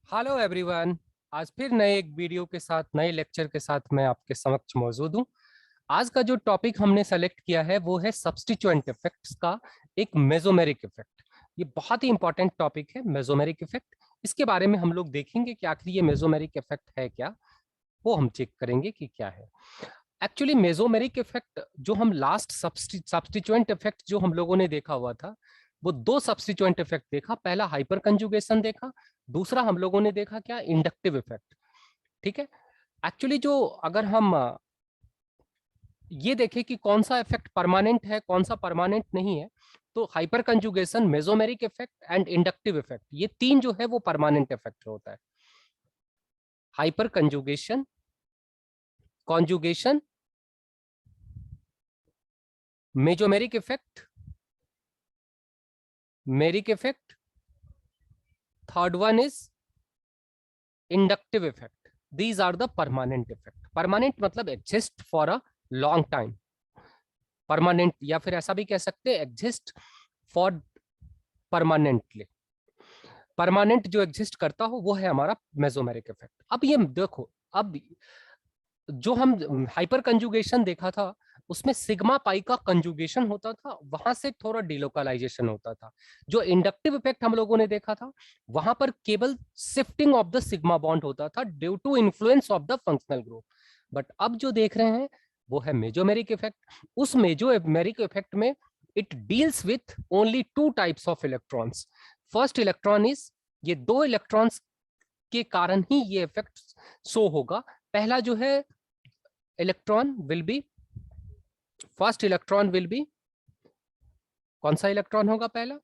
Hello everyone. आज फिर नए एक वीडियो के साथ नए लेक्चर के साथ मैं आपके समक्ष मौजूद हूँ। आज का जो टॉपिक हमने सेलेक्ट किया है वो है सब्स्टिट्यूएंट इफेक्ट्स का एक मेसोमेरिक इफेक्ट। ये बहुत ही इंपॉर्टेंट टॉपिक है मेसोमेरिक इफेक्ट। इसके बारे में हम लोग देखेंगे कि आखिर ये मेसोमेरिक इफेक्ट है क्या, वो हम चेक करेंगे कि क्या है। एक्चुअली मेसोमेरिक इफेक्ट जो हम लास्ट सब्स्टिट्यूएंट इफेक्ट जो हम लोगों ने देखा हुआ था, वो दो सब्स्टिट्यूएंट इफेक्ट देखा। पहला हाइपर कंजुगेशन देखा, दूसरा हम लोगों ने देखा क्या, इंडक्टिव इफेक्ट। ठीक है। एक्चुअली जो अगर हम ये देखें कि कौन सा इफेक्ट परमानेंट है कौन सा परमानेंट नहीं है, तो hyperconjugation, mesomeric effect and inductive effect, ये तीन जो है वो परमानेंट इफेक्ट होता है। Hyperconjugation, conjugation, mesomeric effect, meric effect, third one is inductive effect. These are the permanent effect. Permanent मतलब exist for a long time, permanent, या फिर ऐसा भी कह सकते हैं एग्जिस्ट फॉर परमानेंटली। परमानेंट जो एग्जिस्ट करता हो वो है हमारा मेसोमेरिक इफेक्ट। अब ये देखो, अब जो हम हाइपर कंजुगेशन देखा था उसमें सिग्मा पाई का कंजुगेशन होता था, वहां से थोड़ा डिलोकलाइजेशन होता था। जो इंडक्टिव इफेक्ट हम लोगों ने देखा था वहां पर केवल shifting of the sigma bond होता था due to influence of the functional group. But अब जो देख रहे हैं वो है मेसोमेरिक इफेक्ट। उस मेसोमेरिक इफेक्ट में it deals with only two types of electrons. First electron is, ये दो इलेक्ट्रॉन्स के कारण ही ये इफेक्ट शो होगा। पहला जो है electron will be, first electron will be, कौन सा इलेक्ट्रॉन होगा पहला?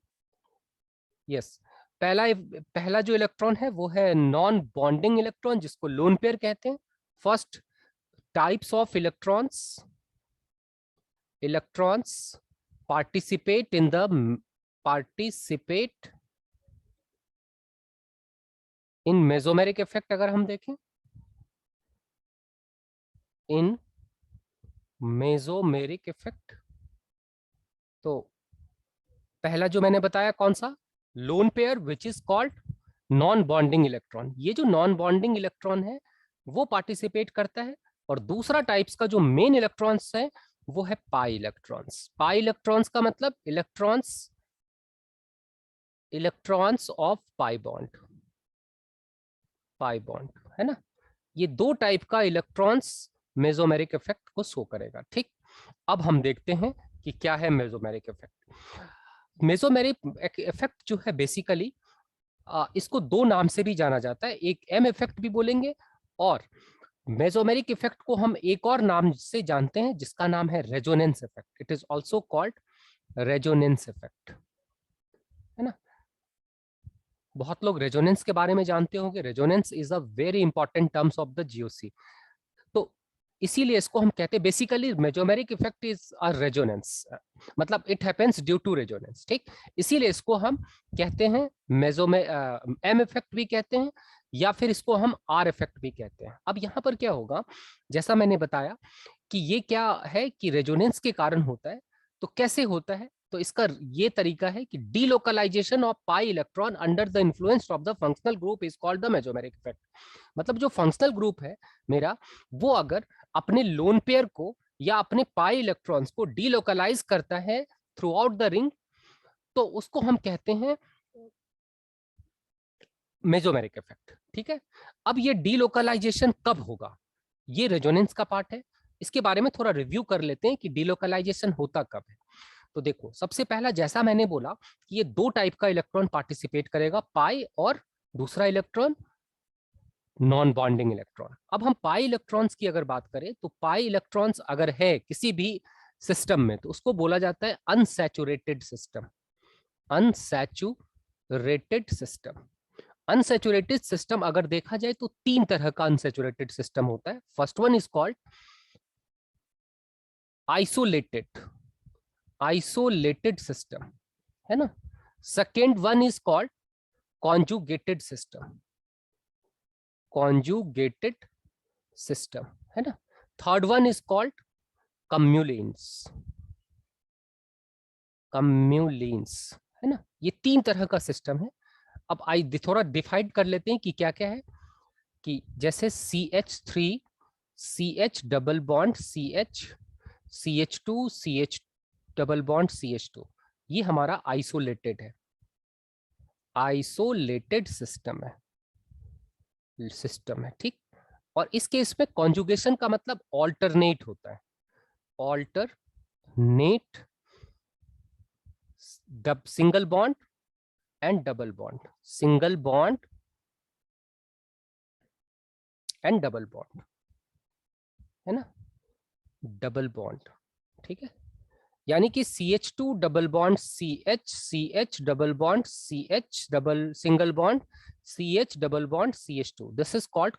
यस, पहला पहला जो इलेक्ट्रॉन है वो है नॉन बॉन्डिंग इलेक्ट्रॉन, जिसको लोन पेयर कहते हैं। First types of electrons, electrons participate in the, participate in mesomeric effect. अगर हम देखें इन मेसोमेरिक इफेक्ट, तो पहला जो मैंने बताया कौन सा, lone pair which is called non bonding electron. ये जो नॉन बॉन्डिंग इलेक्ट्रॉन है वो पार्टिसिपेट करता है। और दूसरा टाइप्स का जो मेन इलेक्ट्रॉन्स है वो है पाई इलेक्ट्रॉन्स। पाई इलेक्ट्रॉन्स का मतलब electrons, electrons of pi bond, pi bond, है ना। ये दो टाइप का इलेक्ट्रॉन्स मेसोमेरिक इफेक्ट को शो करेगा। ठीक, अब हम देखते हैं कि क्या है मेसोमेरिक इफेक्ट। मेसोमेरिक इफेक्ट जो है बेसिकली, इसको दो नाम से भी जाना जाता है, एक एम इफेक्ट भी बोलेंगे, और मेसोमेरिक इफेक्ट को हम एक और नाम से जानते हैं जिसका नाम है resonance effect. It is also called resonance effect, है ना। बहुत लोग रेजोनेंस के बारे में जानते होंगे। Resonance is a very important terms of the GOC. तो इसीलिए इसको हम कहते हैं basically mesomeric effect is a resonance, मतलब it happens due to resonance. ठीक, इसीलिए इसको हम कहते हैं मेसोमे एम इफेक्ट भी कहते हैं, या फिर इसको हम आर इफेक्ट भी कहते हैं। अब यहाँ पर क्या होगा, जैसा मैंने बताया कि ये क्या है कि रेजोनेंस के कारण होता है। तो कैसे होता है, तो इसका ये तरीका है कि delocalization of pi electron under the influence of the functional group is called the mesomeric effect. मतलब जो फंक्शनल ग्रुप है मेरा, वो अगर अपने लोन पेयर को या अपने पाई इलेक्ट्रॉन्स को डीलोकलाइज करता है थ्रू आउट द रिंग, तो उसको हम कहते हैं मेसोमेरिक इफेक्ट। ठीक है। अब ये डीलोकलाइजेशन कब होगा, ये रेजोनेंस का पार्ट है। इसके बारे में थोड़ा रिव्यू कर लेते हैं कि डीलोकलाइजेशन होता कब है। तो देखो, सबसे पहला जैसा मैंने बोला कि ये दो टाइप का इलेक्ट्रॉन पार्टिसिपेट करेगा, पाई और दूसरा इलेक्ट्रॉन नॉन बॉन्डिंग इलेक्ट्रॉन। अब हम पाई इलेक्ट्रॉन्स की अगर बात करें तो पाई इलेक्ट्रॉन्स अगर है किसी भी सिस्टम में तो उसको बोला जाता है unsaturated system. Unsaturated system, unsaturated system अगर देखा जाए तो तीन तरह का अनसैचुरेटेड सिस्टम होता है। First one is called isolated, isolated system, है ना। Second one is called conjugated system, conjugated system, है ना। थर्ड वन इज कॉल्ड कम्युलेंस, कम्युलेंस, है ना। ये तीन तरह का सिस्टम है। अब थोड़ा डिफाइड कर लेते हैं कि क्या क्या है, कि जैसे CH3 CH double bond CH, CH2 CH double bond CH2, ये हमारा आइसोलेटेड है, आइसोलेटेड सिस्टम है, ठीक। और इस केस में कॉन्जुगेशन का मतलब ऑल्टरनेट होता है, alternate single bond and double bond, single bond and double bond, है ना, डबल बॉन्ड, ठीक है। यानी कि CH2 double bond CH, CH double bond CH double single bond CH double bond CH2, this is called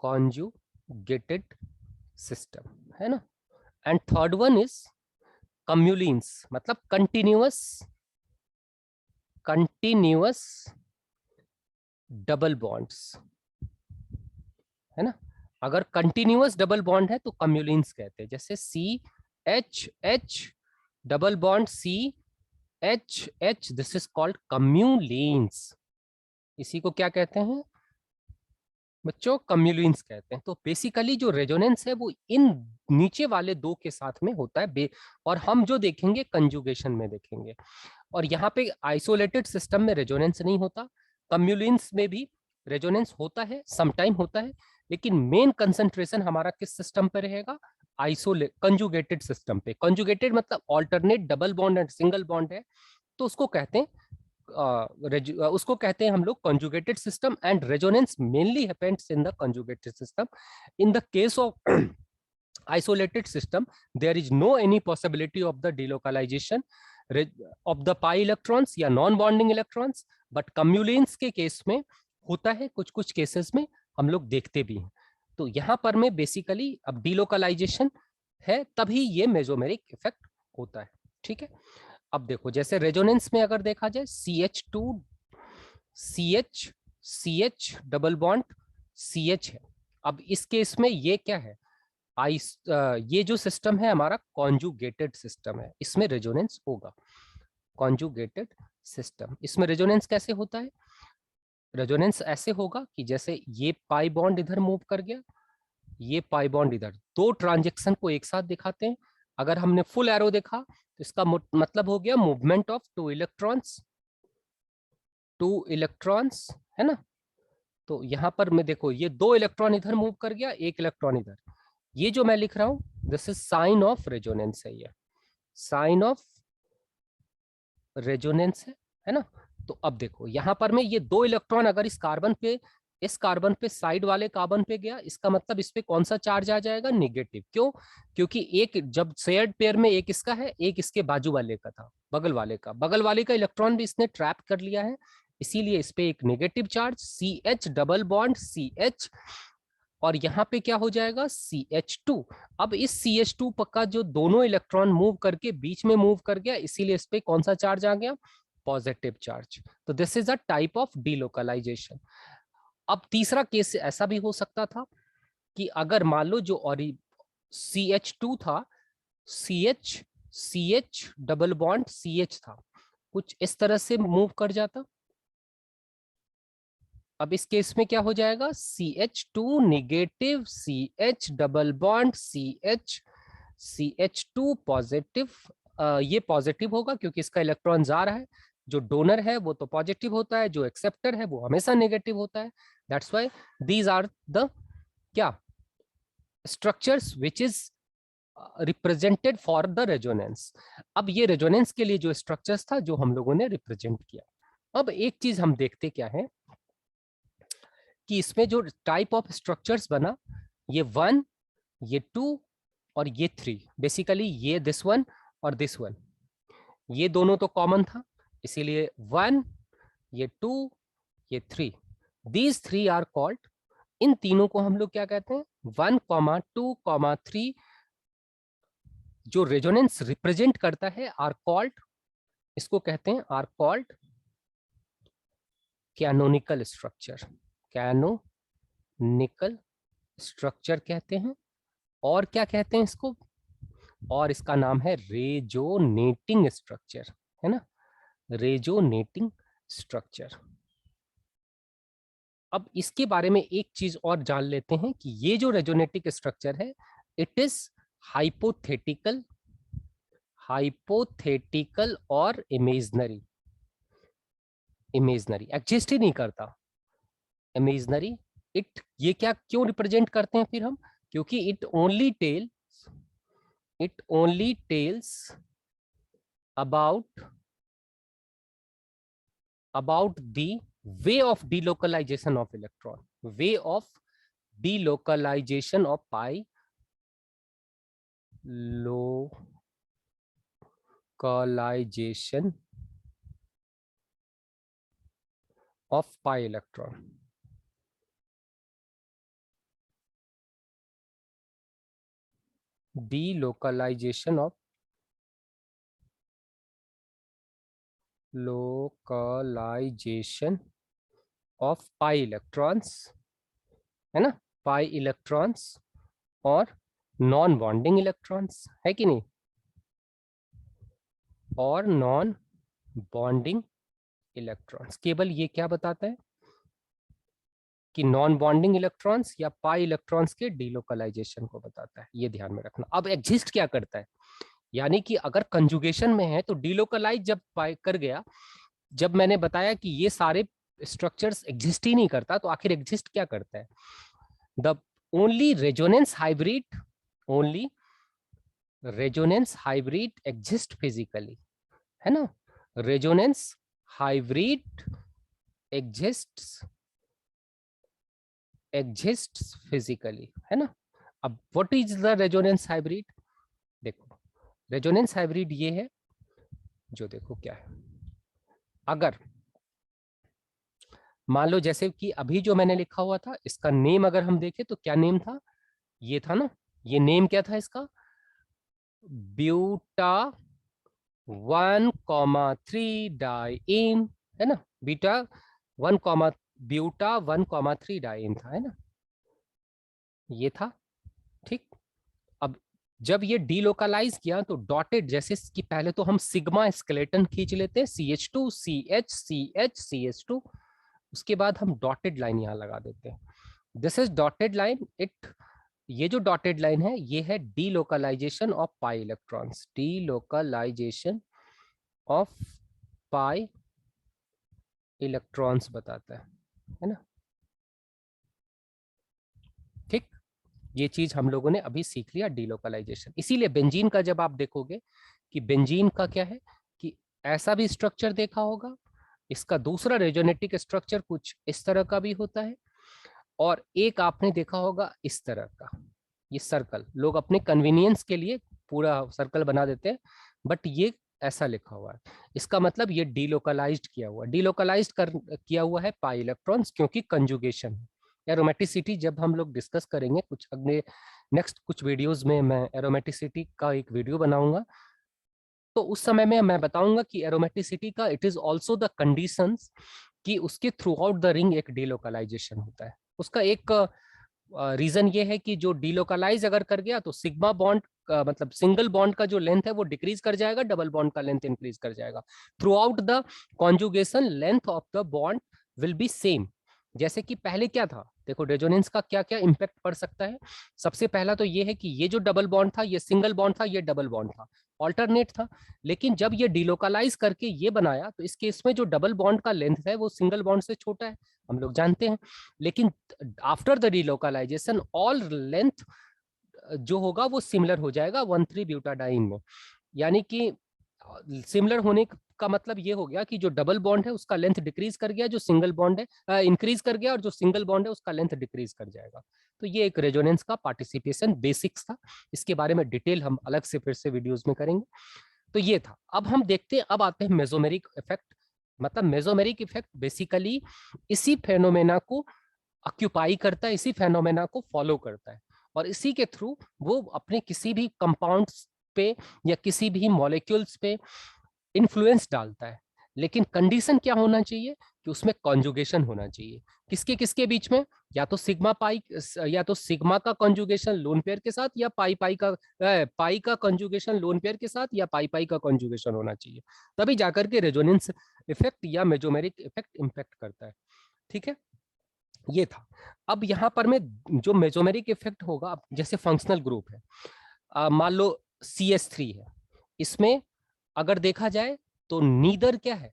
conjugated system, है ना। And third one is कम्युलिन्स, मतलब continuous double bonds, है ना। अगर कंटिन्यूअस डबल बॉन्ड है तो कम्युलिन्स कहते हैं, जैसे CH double bond CH, this is called cumulenes. इसी को क्या कहते हैं बच्चों, कम्युलिन्स कहते हैं। तो बेसिकली जो रेजोनेंस है वो इन नीचे वाले दो के साथ में होता है, और हम जो देखेंगे कंजुगेशन में देखेंगे। और यहाँ पे आइसोलेटेड सिस्टम में रेजोनेंस नहीं होता, कम्युलिन्स में भी रेजोनेंस होता है, समटाइम होता है, लेकिन मेन कंसंट्रेशन हमारा किस सिस्टम पे रहेगा, कंजुगेटेड सिस्टम पे। कंजुगेटेड मतलब alternate double bond and single bond है, तो उसको कहते हैं उसको कहते हैं हम लोग conjugated system, and resonance mainly happens in the conjugated system. In the case of isolated system, there is no any possibility of the delocalization of the pi electrons या non bonding electrons, but कम्युलेंस के case में होता है, कुछ कुछ cases में हम लोग देखते भी हैं। तो यहाँ पर में बेसिकली अब डिलोकलाइजेशन है तभी ये मेसोमेरिक इफेक्ट होता है, ठीक है। अब देखो जैसे रेजोनेंस में अगर देखा जाए CH2 CH double bond CH है। अब इस केस में ये क्या है, ये जो सिस्टम है हमारा कॉन्जुगेटेड सिस्टम है, इसमें रेजोनेंस होगा। कॉन्जुगेटेड सिस्टम, इसमें रेजोनेंस कैसे होता है, रेजोनेंस ऐसे होगा कि जैसे ये पाई बॉन्ड इधर मूव कर गया, ये पाई बॉन्ड इधर, दो ट्रांजेक्शन को एक साथ दिखाते हैं। अगर हमने फुल एरो देखा तो इसका मतलब हो गया मूवमेंट ऑफ टू इलेक्ट्रॉन्स, है ना। तो यहां पर मैं देखो ये दो इलेक्ट्रॉन इधर मूव कर गया, एक इलेक्ट्रॉन इधर, ये जो मैं लिख रहा हूं this is sine of resonance है, ये साइन ऑफ रेजोनेंस है ना। तो अब देखो यहां पर मैं ये दो इलेक्ट्रॉन अगर इस कार्बन पे साइड वाले कार्बन पे गया, इसका मतलब इस पे कौन सा चार्ज आ जाएगा, नेगेटिव। क्यों, क्योंकि एक जब शेयर्ड पेयर में एक इसका है, एक इसके बाजू वाले का था, बगल वाले का इलेक्ट्रॉन भी इसने ट्रैप कर लिया है, इसीलिए इस पे एक negative charge CH double bond CH, और यहाँ पे क्या हो जाएगा CH2। अब इस CH2 का जो दोनों इलेक्ट्रॉन मूव करके बीच में मूव कर गया, इसीलिए इस पे कौन सा चार्ज आ गया, पॉजिटिव चार्ज। तो this is a type of delocalisation. अब तीसरा केस ऐसा भी हो सकता था कि अगर मान लो जो और CH2 था, CH डबल बॉन्ड CH था, कुछ इस तरह से मूव कर जाता। अब इस केस में क्या हो जाएगा, CH2 negative CH double bond CH, CH2 positive, ये पॉजिटिव होगा क्योंकि इसका इलेक्ट्रॉन जा रहा है, जो डोनर है वो तो पॉजिटिव होता है, जो एक्सेप्टर है वो हमेशा नेगेटिव होता है। That's why these are the क्या structures which is represented for the resonance. अब ये रेजोनेंस के लिए जो स्ट्रक्चर्स था जो हम लोगों ने रिप्रेजेंट किया। अब एक चीज हम देखते क्या है कि इसमें जो टाइप ऑफ स्ट्रक्चर्स बना, ये 1, ये 2 और ये 3, बेसिकली ये दिस वन और दिस वन, ये दोनों तो कॉमन था, इसीलिए 1, ये 2, ये 3, दीज 3 आर कॉल्ड, इन तीनों को हम लोग क्या कहते हैं, 1, 2, 3, जो रेजोनेंस रिप्रेजेंट करता है आर कॉल्ड, इसको कहते हैं are called canonical structure, canonical structure कहते हैं। और क्या कहते हैं इसको, और इसका नाम है रेजोनेटिंग स्ट्रक्चर, है ना, रेजोनेटिंग स्ट्रक्चर। अब इसके बारे में एक चीज और जान लेते हैं कि ये जो रेजोनेटिक स्ट्रक्चर है इट इज हाइपोथेटिकल, हाइपोथेटिकल और इमेजनरी। इमेजनरी एग्जिस्ट ही नहीं करता, इमेजनरी। इट ये क्या क्यों रिप्रेजेंट करते हैं फिर हम, क्योंकि it only tells about the way of delocalization of electron, way of delocalization of pi, localization of pi electron, delocalization of pi electrons, है ना, pi electrons और नॉन बॉन्डिंग इलेक्ट्रॉन्स, है कि नहीं, और नॉन बॉन्डिंग इलेक्ट्रॉन्स। केवल ये क्या बताता है कि नॉन बॉन्डिंग इलेक्ट्रॉन्स या पाई इलेक्ट्रॉन्स के डीलोकलाइजेशन को बताता है, ये ध्यान में रखना। अब एग्जिस्ट क्या करता है, यानी कि अगर कंजुगेशन में है तो डीलोकलाइज जब पाई कर गया, जब मैंने बताया कि ये सारे स्ट्रक्चर्स एग्जिस्ट ही नहीं करता, तो आखिर एग्जिस्ट क्या करता है। The only resonance hybrid, only resonance hybrid exist physically, है ना, रेजोनेंस हाइब्रिड exists physically, है ना। अब what is the resonance hybrid, देखो रेजोनेंस हाइब्रिड ये है जो, देखो क्या है, अगर मान लो जैसे कि अभी जो मैंने लिखा हुआ था इसका नेम अगर हम देखें तो क्या नेम था, ये था ना, ये नेम क्या था इसका, ब्यूटा 1,3 डाइईन, है ना, बीटा 1, ब्यूटा 1,3 डाइईन था, है ना, ये था, ठीक। अब जब ये डीलोकलाइज किया तो डॉटेड, जैसे कि पहले तो हम सिग्मा स्केलेटन खींच लेते हैं, CH2 CH CH CH2, उसके बाद हम डॉटेड लाइन यहां लगा देते हैं, दिस इज डॉटेड लाइन। ये जो डॉटेड लाइन है ये है delocalization of pi electrons, delocalization of pi electrons बताता है ना, ठीक। ये चीज हम लोगों ने अभी सीख लिया, डीलोकलाइजेशन। इसीलिए बेंजीन का जब आप देखोगे कि बेंजीन का क्या है कि ऐसा भी स्ट्रक्चर देखा होगा, इसका दूसरा रेजोनेटिक स्ट्रक्चर कुछ इस तरह का भी होता है, और एक आपने देखा होगा इस तरह का, ये सर्कल, लोग अपने कन्वीनियंस के लिए पूरा सर्कल बना देते हैं, बट ये ऐसा लिखा हुआ है, इसका मतलब ये डीलोकलाइज्ड किया हुआ, किया हुआ है पाई इलेक्ट्रॉन्स, क्योंकि कंजुगेशन है। एरोमेटिसिटी जब हम लोग डिस्कस करेंगे कुछ अगले नेक्स्ट कुछ वीडियोस में, मैं एरोमेटिसिटी का एक वीडियो बनाऊंगा, तो उस समय में मैं बताऊंगा कि एरोमेटिसिटी का it is also the conditions कि उसके थ्रू आउट द रिंग एक डीलोकलाइजेशन होता है। उसका एक रीजन ये है कि जो डीलोकलाइज अगर कर गया तो सिग्मा बॉन्ड मतलब सिंगल बॉन्ड का जो लेंथ है वो डिक्रीज कर जाएगा, डबल बॉन्ड का लेंथ इंक्रीज कर जाएगा। Through out the conjugation length of the bond will be same. जैसे कि पहले क्या था, देखो रेजोनेंस का क्या क्या इंपैक्ट पड़ सकता है। सबसे पहला तो ये है कि ये जो डबल बॉन्ड था ये सिंगल बॉन्ड था, ये डबल बॉन्ड था, ऑल्टरनेट था। लेकिन जब ये डीलोकलाइज करके ये बनाया तो इस केस में जो डबल बॉन्ड का लेंथ है वो सिंगल बॉन्ड से छोटा है, हम लोग जानते हैं। लेकिन after the delocalization all length जो होगा वो सिमिलर हो जाएगा 1,3 ब्यूटाडाइन में। यानी कि सिमिलर होने का मतलब ये हो गया कि जो डबल बॉन्ड है उसका लेंथ डिक्रीज कर गया, जो सिंगल बॉन्ड है इंक्रीज कर गया, और जो सिंगल बॉन्ड है उसका लेंथ डिक्रीज कर जाएगा। तो ये एक रेजोनेंस का पार्टिसिपेशन बेसिक्स था, इसके बारे में डिटेल हम अलग से फिर से वीडियोस में करेंगे। तो ये था। अब हम देखते हैं, अब आते हैं मेसोमेरिक इफेक्ट। मतलब मेसोमेरिक इफेक्ट बेसिकली इसी फेनोमेना को ऑक्यूपाई करता है, इसी फेनोमेना को फॉलो करता है, और इसी के थ्रू वो अपने किसी भी कंपाउंड्स पे या किसी भी मॉलिक्यूल्स पे इन्फ्लुएंस डालता है। लेकिन कंडीशन क्या होना चाहिए कि उसमें कॉन्जुगेशन होना चाहिए। किसके किसके बीच में? या तो सिग्मा पाई, या तो सिग्मा का कॉन्जुगेशन लोन पेयर के साथ, या पाई पाई का पाई का कॉन्जुगेशन लोन पेयर के साथ, या पाई पाई का कॉन्जुगेशन होना चाहिए, तभी जाकर के रेजोनेंस इफेक्ट या मेसोमेरिक इफेक्ट इंपैक्ट करता है। ठीक है, ये था। अब यहां पर में जो मेसोमेरिक इफेक्ट होगा, जैसे फंक्शनल ग्रुप है, मान लो CS3 है, इसमें अगर देखा जाए तो नीदर क्या है,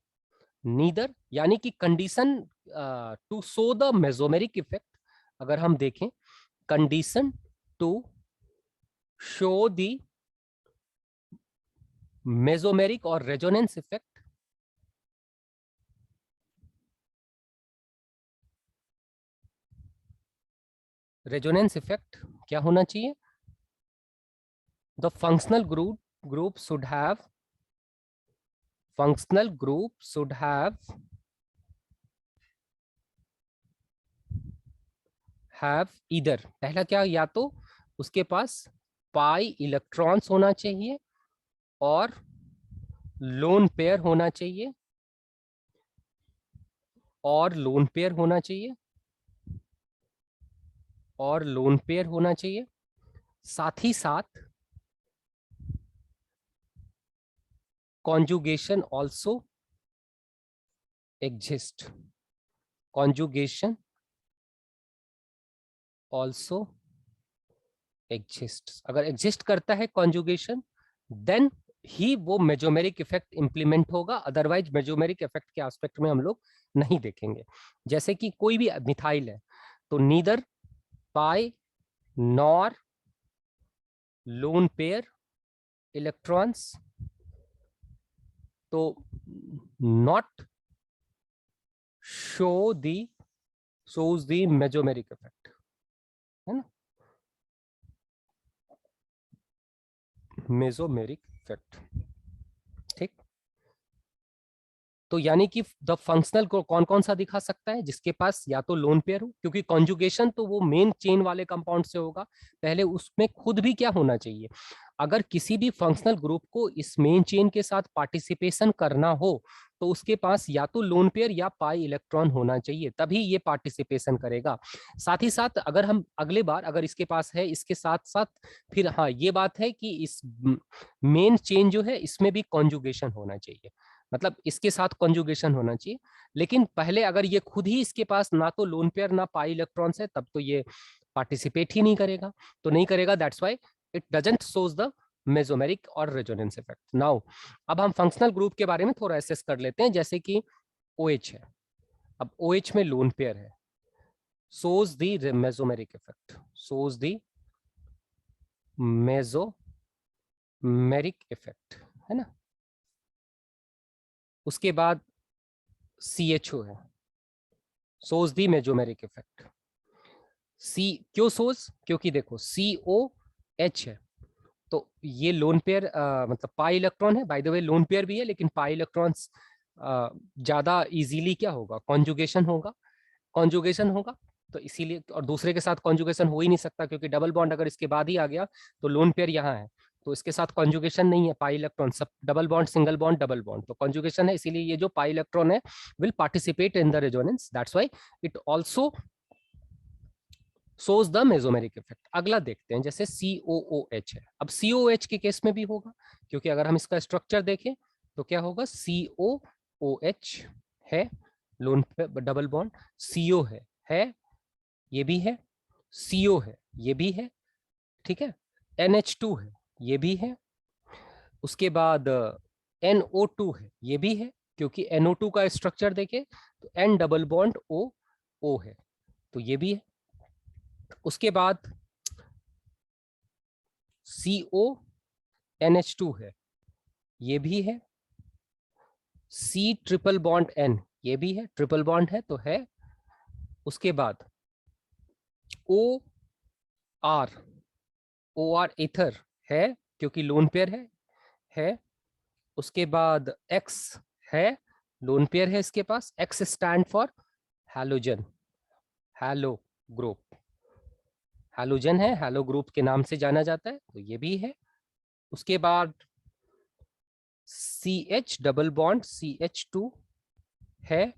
नीदर यानी कि condition to show the mesomeric effect, अगर हम देखें condition to show the mesomeric और रेजोनेंस इफेक्ट, रेजोनेंस इफेक्ट क्या होना चाहिए? The functional group should have, functional group should have either, पहला क्या, या तो उसके पास पाई इलेक्ट्रॉन्स होना चाहिए और लोन पेयर होना चाहिए, और लोन पेयर होना चाहिए, और लोन पेयर होना चाहिए, साथ ही साथ conjugation also exist, conjugation also exist, अगर एग्जिस्ट करता है कॉन्जुगेशन, देन ही वो मेसोमेरिक इफेक्ट इंप्लीमेंट होगा, अदरवाइज मेसोमेरिक इफेक्ट के एस्पेक्ट में हम लोग नहीं देखेंगे। जैसे कि कोई भी मिथाइल है तो नीदर पाई नॉर लोन पेयर इलेक्ट्रॉन्स, तो not show the shows the mesomeric effect, है ना, मेसोमेरिक इफेक्ट। ठीक, तो यानी कि द फंक्शनल को कौन कौन सा दिखा सकता है, जिसके पास या तो लोन पेयर हो, क्योंकि कॉन्जुगेशन तो वो मेन चेन वाले कंपाउंड से होगा, पहले उसमें खुद भी क्या होना चाहिए, अगर किसी भी फंक्शनल ग्रुप को इस मेन चेन के साथ पार्टिसिपेशन करना हो तो उसके पास या तो लोन पेयर या पाई इलेक्ट्रॉन होना चाहिए, तभी ये पार्टिसिपेशन करेगा। साथ ही साथ अगर हम अगले बार अगर इसके पास है, इसके साथ साथ फिर हाँ ये बात है कि इस मेन चेन जो है इसमें भी कॉन्जुगेशन होना चाहिए, मतलब इसके साथ कॉन्जुगेशन होना चाहिए। लेकिन पहले अगर ये खुद ही इसके पास ना तो लोन पेयर ना पाई इलेक्ट्रॉन्स है, तब तो ये पार्टिसिपेट ही नहीं करेगा, तो नहीं करेगा, that's why it doesn't shows the mesomeric और रेजोनेंस इफेक्ट। नाउ अब हम फंक्शनल ग्रुप के बारे में थोड़ा एसेस कर लेते हैं, जैसे कि OH है, अब OH में लोन पेयर है, shows the mesomeric effect, shows the mesomeric effect, है ना। उसके बाद CHO है, shows the mesomeric effect। सी क्यों सोज, क्योंकि देखो COH है, तो ये लोन पेयर मतलब पाई इलेक्ट्रॉन है, by the way lone pair भी है, लेकिन पाई इलेक्ट्रॉन्स ज्यादा इजीली क्या होगा, कॉन्जुगेशन होगा, कॉन्जुगेशन होगा, तो इसीलिए, और दूसरे के साथ कॉन्जुगेशन हो ही नहीं सकता, क्योंकि डबल बॉन्ड अगर इसके बाद ही आ गया तो लोन पेयर यहाँ है, तो इसके साथ कॉन्जुगेशन नहीं है, पाई इलेक्ट्रॉन सब double bond single bond double bond, तो कॉन्जुगेशन है, इसीलिए ये जो पाई इलेक्ट्रॉन है will participate in the resonance, that's why it also shows the mesomeric effect. अगला देखते हैं, जैसे COOH है, अब COH के केस में भी होगा, क्योंकि अगर हम इसका स्ट्रक्चर देखें तो क्या होगा, COOH है, लोन पे डबल बॉन्ड, CO है, ये भी है, CO है, ये भी है, ठीक है, NH2 है, ये भी है, उसके बाद NO2 है, ये भी है, क्योंकि NO2 का स्ट्रक्चर देखें तो N डबल बॉन्ड O है, तो ये भी है। उसके बाद CONH2 है, ये भी है, C ट्रिपल बॉन्ड N, ये भी है, ट्रिपल बॉन्ड है तो है। उसके बाद OR इथर है, क्योंकि लोन पेयर है। उसके बाद X है, लोन पेयर है इसके पास, X stand for halogen, hello group, halogen है, हैलो ग्रुप के नाम से जाना जाता है, तो ये भी है। उसके बाद CH डबल बॉन्ड CH2 है,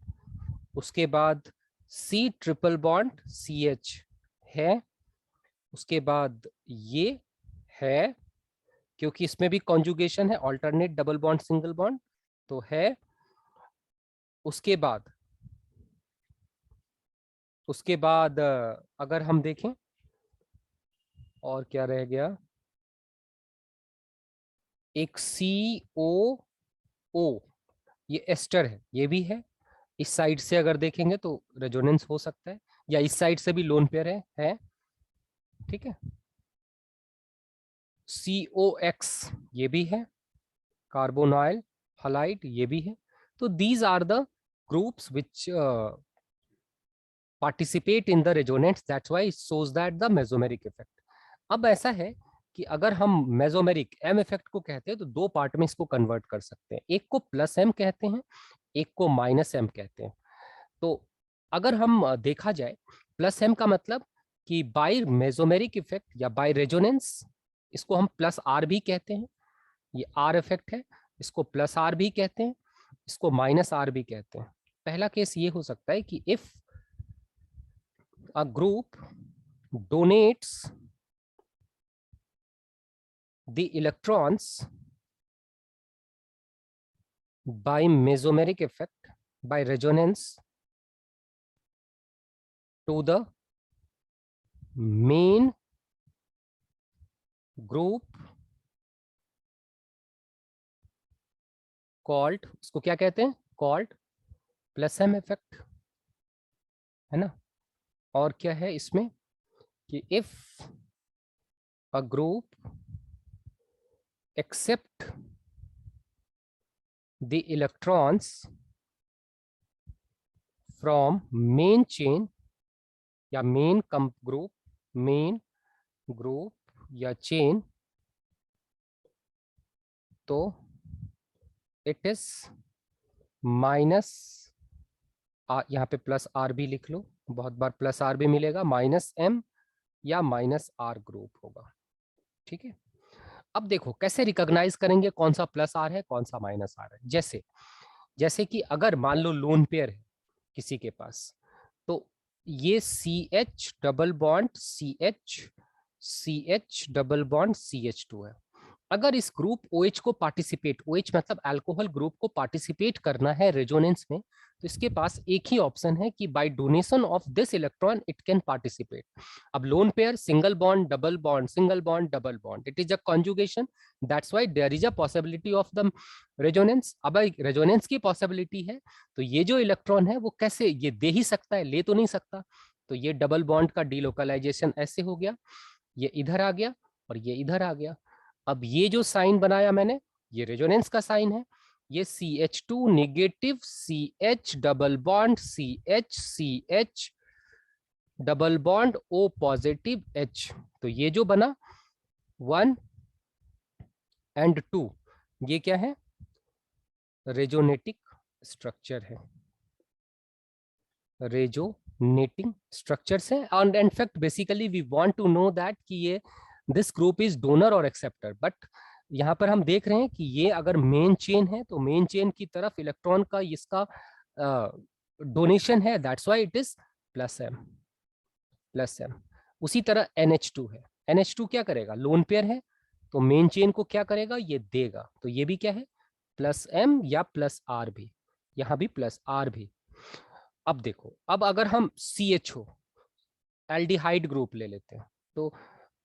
उसके बाद C ट्रिपल बॉन्ड CH है, उसके बाद ये है, क्योंकि इसमें भी कॉन्जुगेशन है, alternate double bond single bond तो है। उसके बाद अगर हम देखें और क्या रह गया, एक COO, ये एस्टर है, ये भी है। इस साइड से अगर देखेंगे तो रेजोनेंस हो सकता है, या इस साइड से भी लोन पेयर है, ठीक है। COX ये भी है, कार्बोनाइल हलाइड ये भी है। तो these are the groups which participate in the resonance, that's why it shows that the mesomeric effect. अब ऐसा है कि अगर हम मेसोमेरिक एम इफेक्ट को कहते हैं तो दो पार्ट में इसको कन्वर्ट कर सकते हैं, एक को प्लस एम कहते हैं, एक को माइनस एम कहते हैं। तो अगर हम देखा जाए, प्लस एम का मतलब कि बाय मेसोमेरिक इफेक्ट या बाय रेजोनेंस, इसको हम प्लस आर भी कहते हैं, ये आर इफेक्ट है, इसको प्लस आर भी कहते हैं, इसको माइनस आर भी कहते हैं। पहला केस ये हो सकता है कि if a group donates the electrons by mesomeric effect, by resonance to the main group called, उसको क्या कहते हैं, called प्लस एम इफेक्ट, है ना। और क्या है इसमें कि if a group accept the electrons from main chain या main group या chain, तो it is माइनस, यहाँ पे प्लस आर भी लिख लो, बहुत बार प्लस आर भी मिलेगा, माइनस एम या माइनस आर ग्रुप होगा, ठीक है। अब देखो कैसे रिकॉग्नाइज करेंगे कौन सा प्लस आर है कौन सी माइनस आर है। जैसे कि अगर मान लो लोन पेयर है किसी के पास, तो ये CH double bond CH double bond CH2 है। अगर इस ग्रुप OH को पार्टिसिपेट, OH मतलब अल्कोहल ग्रुप को पार्टिसिपेट करना है रेजोनेंस में, तो इसके पास एक ही ऑप्शन है कि by donation of this electron it can participate. अब lone pair single bond double bond, single bond double bond, it is a conjugation, that's why there is a possibility of the resonance. अब resonance की possibility है, तो ये जो electron है वो कैसे, ये दे ही सकता है, ले तो नहीं सकता। तो ये डबल बॉन्ड का डीलोकलाइजेशन ऐसे हो गया, ये इधर आ गया और ये इधर आ गया। अब ये जो साइन बनाया मैंने, ये रेजोनेंस का साइन है, ये CH2 negative CH double bond CH double bond O positive H, तो ये जो बना 1 and 2, ये क्या है, रेजोनेटिक स्ट्रक्चर है, रेजोनेटिंग स्ट्रक्चर्स है। And in fact basically we want to know that कि ये दिस ग्रुप इज डोनर और एक्सेप्टर, बट यहाँ पर हम देख रहे हैं कि ये अगर मेन चेन है तो मेन चेन की तरफ इलेक्ट्रॉन का इसका डोनेशन है, that's why it is plus M. उसी तरह NH2 है, NH2 क्या करेगा, लोन पेयर है, तो मेन चेन को क्या करेगा, ये देगा, तो ये भी क्या है, प्लस एम या प्लस आर भी, यहाँ भी प्लस आर भी। अब देखो, अब अगर हम CHO एल्डिहाइड ग्रुप ले लेते हैं, तो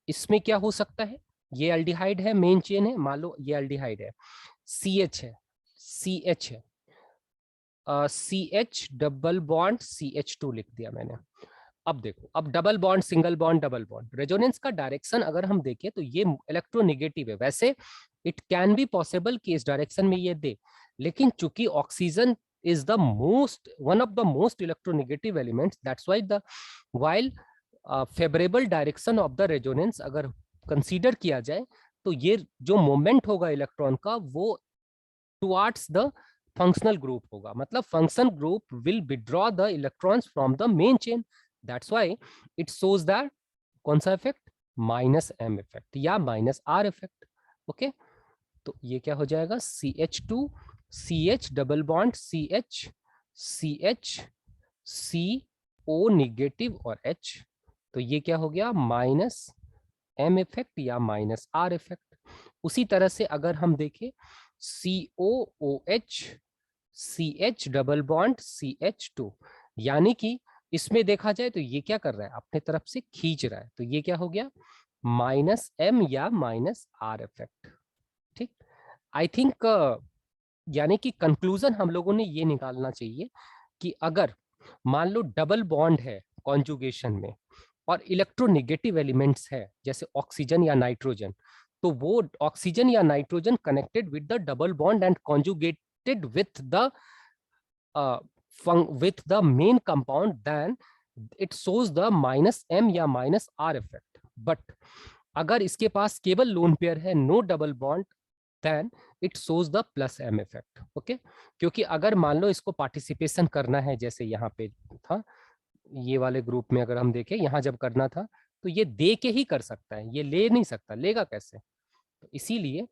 इसमें क्या हो सकता है, ये एल्डिहाइड है, मेन चेन है, मान लो ये एल्डिहाइड है, CH है, CH डबल बॉन्ड CH2 लिख दिया मैंने। अब देखो, अब double bond single bond double bond, resonance का डायरेक्शन अगर हम देखें तो ये इलेक्ट्रोनेगेटिव है। वैसे इट कैन बी पॉसिबल कि इस डायरेक्शन में ये दे, लेकिन चूंकि oxygen is the one of the most electronegative elements, that's why the while favorable direction of the resonance अगर कंसीडर किया जाए, तो ये जो मोमेंट होगा इलेक्ट्रॉन का वो टुवर्ड्स द फंक्शनल ग्रुप होगा, मतलब function group will withdraw the electrons from the main chain, that's why it shows that कौन सा इफेक्ट, माइनस एम इफेक्ट या माइनस आर इफेक्ट, ओके। तो ये क्या हो जाएगा, CH2 CH double bond CH CH CO negative और H। तो ये क्या हो गया, माइनस M इफेक्ट या माइनस R इफेक्ट। उसी तरह से अगर हम देखें COOH CH double bond CH2, यानी कि इसमें देखा जाए तो ये क्या कर रहा है, अपने तरफ से खींच रहा है, तो ये क्या हो गया, माइनस M या माइनस R इफेक्ट। ठीक, आई थिंक यानी कि कंक्लूजन हम लोगों ने ये निकालना चाहिए कि अगर मान लो डबल बॉन्ड है कॉन्जुगेशन में और इलेक्ट्रोनेगेटिव एलिमेंट्स है जैसे ऑक्सीजन या नाइट्रोजन, तो वो ऑक्सीजन या nitrogen connected with the double bond and conjugated with the main compound, then it shows the minus M या minus R effect. But अगर इसके पास केवल लोन पेयर है, no double bond, then it shows the plus M effect. Okay, क्योंकि अगर मान लो इसको पार्टिसिपेशन करना है, जैसे यहाँ पे था ये वाले ग्रुप में, अगर हम देखें यहाँ जब करना था तो ये दे के ही कर सकता है, ये ले नहीं सकता, लेगा कैसे। तो इसीलिए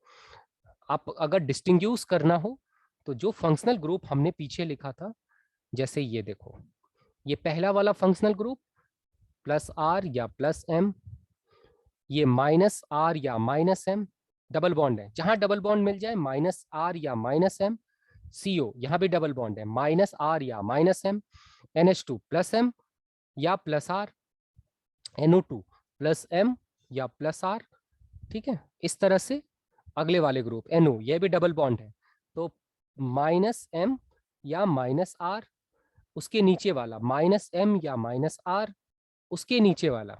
आप अगर डिस्टिंग्यूश करना हो तो जो फंक्शनल ग्रुप हमने पीछे लिखा था, जैसे ये देखो, ये पहला वाला फंक्शनल ग्रुप प्लस आर या प्लस एम, ये माइनस आर या माइनस एम, डबल बॉन्ड है, जहां डबल बॉन्ड मिल जाए माइनस आर या माइनस एम। CO यहां भी डबल बॉन्ड है, माइनस आर या minus M. NH2 plus M या plus R, NO2 plus M या प्लस आर। ठीक है, इस तरह से अगले वाले ग्रुप NO, ये भी डबल बॉन्ड है, तो माइनस एम या माइनस आर। उसके नीचे वाला माइनस एम या माइनस आर, उसके नीचे वाला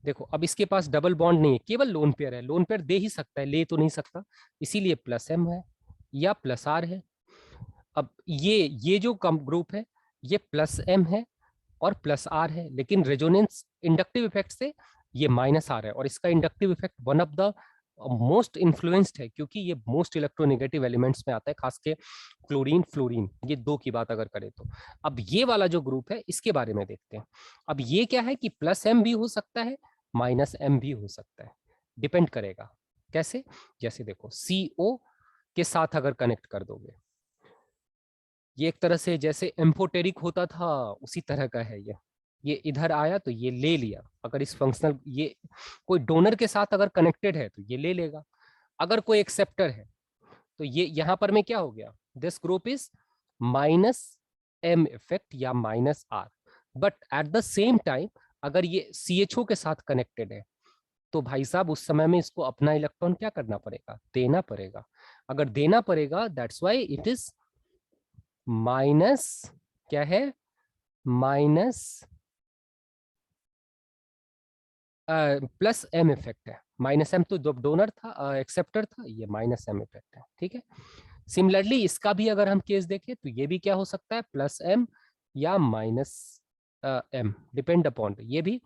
देखो, अब इसके पास डबल बॉन्ड नहीं है, केवल लोन पेयर है, लोन पेयर दे ही सकता है, ले तो नहीं सकता, इसीलिए प्लस एम है या प्लस आर है। अब ये जो कम ग्रुप है ये प्लस एम है और प्लस आर है, लेकिन रेजोनेंस इंडक्टिव इफेक्ट से ये माइनस आर है, और इसका inductive effect one of the most influenced है, क्योंकि ये मोस्ट इलेक्ट्रोनेगेटिव एलिमेंट्स में आता है, खास के क्लोरीन फ्लोरीन, ये दो की बात अगर करें तो। अब ये वाला जो ग्रुप है इसके बारे में देखते हैं। अब ये क्या है कि प्लस एम भी हो सकता है, माइनस एम भी हो सकता है, डिपेंड करेगा कैसे। जैसे देखो CO के साथ अगर कनेक्ट कर दोगे, ये एक तरह से जैसे एम्फोटेरिक होता था उसी तरह का है ये इधर आया तो ये ले लिया। अगर इस फंक्शनल, ये कोई डोनर के साथ अगर कनेक्टेड है तो ये ले लेगा, अगर कोई एक्सेप्टर है तो ये यहां पर में क्या हो गया, this group is minus M effect या minus R. But at the same time अगर ये CHO के साथ कनेक्टेड है तो भाई साहब उस समय में इसको अपना इलेक्ट्रॉन क्या करना पड़ेगा, देना पड़ेगा। अगर देना पड़ेगा, that's why it is minus, क्या है, माइनस प्लस एम इफेक्ट है। माइनस एम तो डोनर था, एक्सेप्टर था, ये माइनस एम इफेक्ट है। ठीक है, सिमिलरली इसका भी अगर हम केस देखें तो ये भी क्या हो सकता है, प्लस एम या माइनस एम, डिपेंड अपॉन। ये भी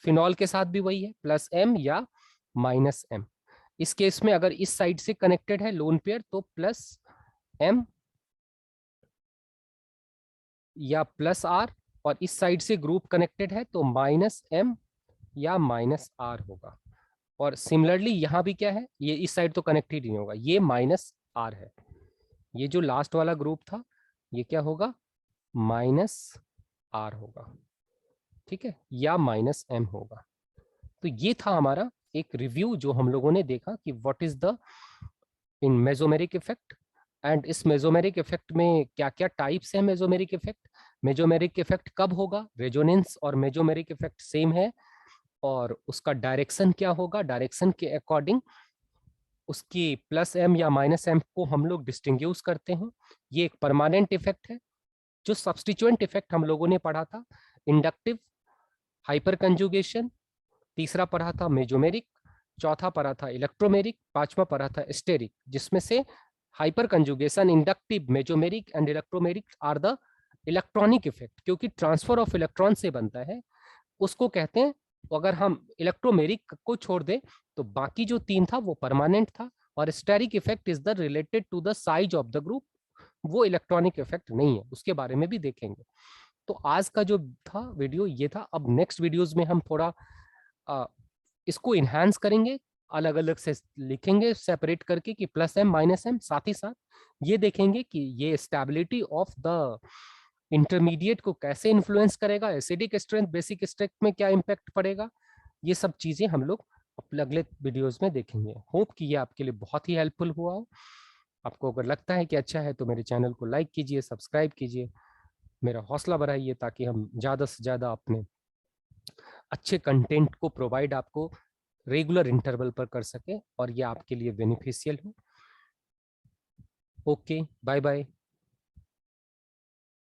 फिनॉल के साथ भी वही है, प्लस एम या माइनस एम। इस केस में अगर इस साइड से कनेक्टेड है लोन पेयर तो प्लस एम या प्लस आर, और इस साइड से ग्रुप कनेक्टेड है तो माइनस एम या माइनस आर होगा। और सिमिलरली यहाँ भी क्या है, ये इस साइड तो कनेक्टेड नहीं होगा, ये माइनस आर है। ये जो लास्ट वाला ग्रुप था ये क्या होगा, माइनस आर होगा। ठीक है, या माइनस एम होगा। तो ये था हमारा एक रिव्यू जो हम लोगों ने देखा कि what is the in mesomeric effect, and इस मेसोमेरिक इफेक्ट में क्या क्या टाइप्स है मेसोमेरिक इफेक्ट, मेसोमेरिक इफेक्ट कब होगा, रेजोनेंस और मेसोमेरिक इफेक्ट सेम है, और उसका डायरेक्शन क्या होगा, डायरेक्शन के अकॉर्डिंग उसकी प्लस एम या माइनस एम को हम लोग डिस्टिंग्यूश करते हैं। ये एक परमानेंट इफेक्ट है। जो सब्सटीट्यूएंट इफेक्ट हम लोगों ने पढ़ा था, इंडक्टिव, हाइपर कंजुगेशन, तीसरा पढ़ा था मेजोमेरिक, चौथा पढ़ा था इलेक्ट्रोमेरिक, पांचवा पढ़ा था स्टेरिक, जिसमें से hyperconjugation, inductive, mesomeric and electromeric are the electronic effect, क्योंकि ट्रांसफर ऑफ इलेक्ट्रॉन से बनता है, उसको कहते हैं। अगर हम इलेक्ट्रोमेरिक को छोड़ दें तो बाकी जो तीन था वो परमानेंट था, और steric effect is the related to the size of the group, वो इलेक्ट्रॉनिक इफेक्ट नहीं है, उसके बारे में भी देखेंगे। तो आज का जो था वीडियो ये था। अब नेक्स्ट वीडियोस में हम थोड़ा इसको इन्हांस करेंगे, अलग अलग से लिखेंगे सेपरेट करके कि प्लस एम माइनस एम, साथ ही साथ ये देखेंगे कि ये स्टेबिलिटी ऑफ द इंटरमीडिएट को कैसे इन्फ्लुएंस करेगा, एसिडिक स्ट्रेंथ बेसिक स्ट्रेंथ में क्या इम्पैक्ट पड़ेगा। ये सब चीजें हम लोग अपने अगले वीडियोस में देखेंगे। होप कि ये आपके लिए बहुत ही हेल्पफुल हुआ हो। आपको अगर लगता है कि अच्छा है तो मेरे चैनल को लाइक कीजिए, सब्सक्राइब कीजिए, मेरा हौसला बढ़ाइए, ताकि हम ज़्यादा से ज़्यादा अपने अच्छे कंटेंट को प्रोवाइड आपको रेगुलर इंटरवल पर कर सके और ये आपके लिए बेनिफिशियल हो। Okay, bye bye.